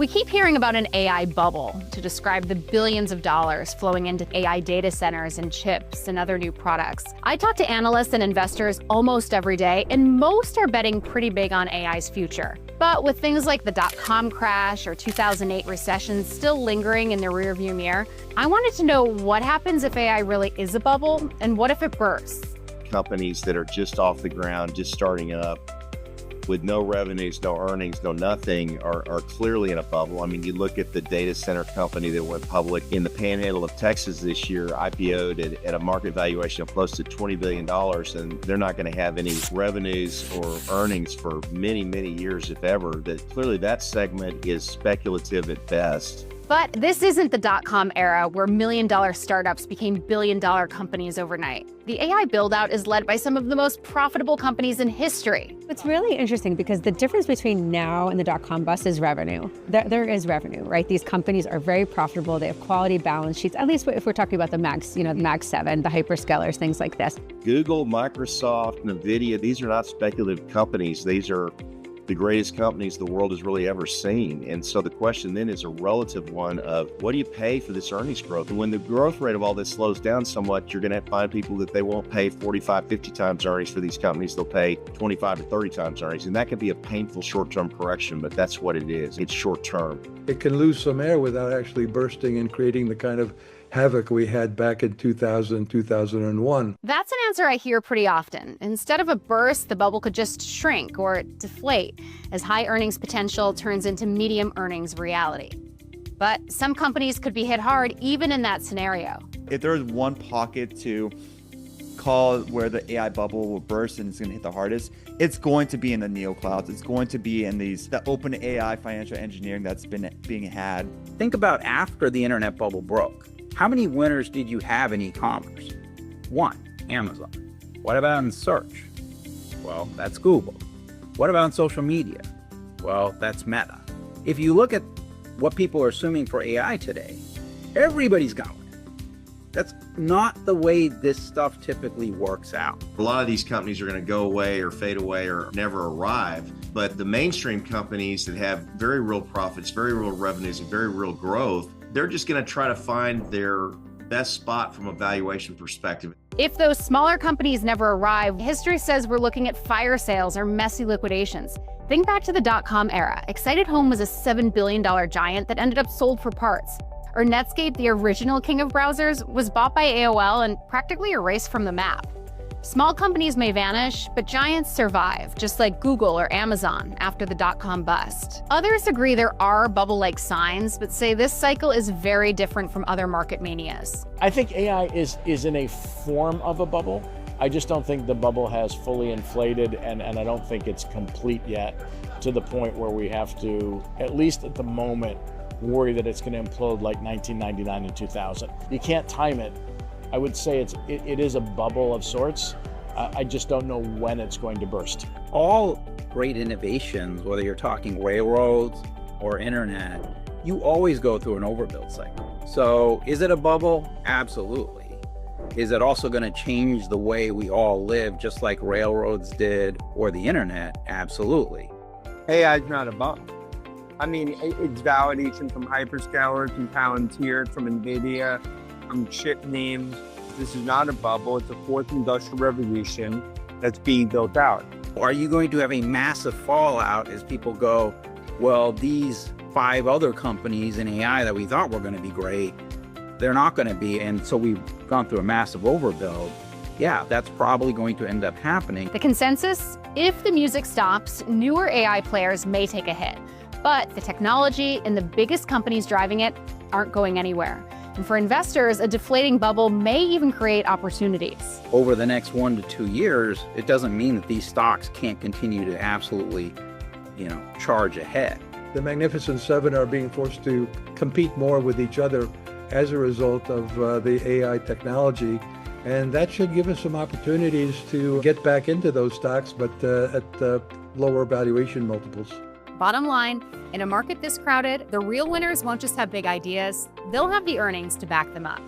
We keep hearing about an AI bubble to describe the billions of dollars flowing into AI data centers and chips and other new products. I talk to analysts and investors almost every day, and most are betting pretty big on AI's future. But with things like the dot-com crash or 2008 recession still lingering in the rearview mirror, I wanted to know what happens if AI really is a bubble, and what if it bursts? Companies that are just off the ground, just starting up, with no revenues, no earnings, no nothing, are clearly in a bubble. I mean, you look at the data center company that went public in the panhandle of Texas this year, IPO'd at a market valuation of close to $20 billion, and they're not going to have any revenues or earnings for many, many years, if ever. That clearly that segment is speculative at best. But this isn't the dot-com era where million-dollar startups became billion-dollar companies overnight. The AI build-out is led by some of the most profitable companies in history. It's really interesting because the difference between now and the dot-com bust is revenue. There is revenue, right? These companies are very profitable. They have quality balance sheets, at least if we're talking about the Max, the Mag 7, the hyperscalers, things like this. Google, Microsoft, Nvidia, these are not speculative companies. These are the greatest companies the world has really ever seen. And so the question then is a relative one of what do you pay for this earnings growth? And when the growth rate of all this slows down somewhat, you're going to find people that they won't pay 45, 50 times earnings for these companies. They'll pay 25 to 30 times earnings. And that can be a painful short-term correction, but that's what it is. It's short-term. It can lose some air without actually bursting and creating the kind of havoc we had back in 2000, 2001. That's an answer I hear pretty often. Instead of a burst, the bubble could just shrink or deflate as high earnings potential turns into medium earnings reality. But some companies could be hit hard even in that scenario. If there's one pocket to call where the AI bubble will burst and it's going to hit the hardest, it's going to be in the neoclouds. It's going to be in the open AI financial engineering that's been being had. Think about after the internet bubble broke. How many winners did you have in e-commerce? One, Amazon. What about in search? Well, that's Google. What about in social media? Well, that's Meta. If you look at what people are assuming for AI today, everybody's going. That's not the way this stuff typically works out. A lot of these companies are going to go away or fade away or never arrive. But the mainstream companies that have very real profits, very real revenues, and very real growth, they're just going to try to find their best spot from a valuation perspective. If those smaller companies never arrive, history says we're looking at fire sales or messy liquidations. Think back to the dot-com era. Excited Home was a $7 billion giant that ended up sold for parts. Or Netscape, the original king of browsers, was bought by AOL and practically erased from the map. Small companies may vanish, but giants survive, just like Google or Amazon after the dot-com bust. Others agree there are bubble-like signs, but say this cycle is very different from other market manias. I think AI is in a form of a bubble. I just don't think the bubble has fully inflated, and I don't think it's complete yet to the point where we have to, at least at the moment, worry that it's going to implode like 1999 and 2000. You can't time it. I would say it is a bubble of sorts. I just don't know when it's going to burst. All great innovations, whether you're talking railroads or internet, you always go through an overbuild cycle. So is it a bubble? Absolutely. Is it also going to change the way we all live, just like railroads did or the internet? Absolutely. AI is not a bubble. I mean, it's validation from hyperscalers, from Palantir, from Nvidia, from chip names. This is not a bubble. It's a fourth industrial revolution that's being built out. Are you going to have a massive fallout as people go, well, these 5 other companies in AI that we thought were going to be great, they're not going to be, and so we've gone through a massive overbuild? Yeah, that's probably going to end up happening. The consensus? If the music stops, newer AI players may take a hit. But the technology and the biggest companies driving it aren't going anywhere. And for investors, a deflating bubble may even create opportunities. Over the next 1 to 2 years, it doesn't mean that these stocks can't continue to absolutely, charge ahead. The Magnificent Seven are being forced to compete more with each other as a result of the AI technology. And that should give us some opportunities to get back into those stocks, but at lower valuation multiples. Bottom line, in a market this crowded, the real winners won't just have big ideas, they'll have the earnings to back them up.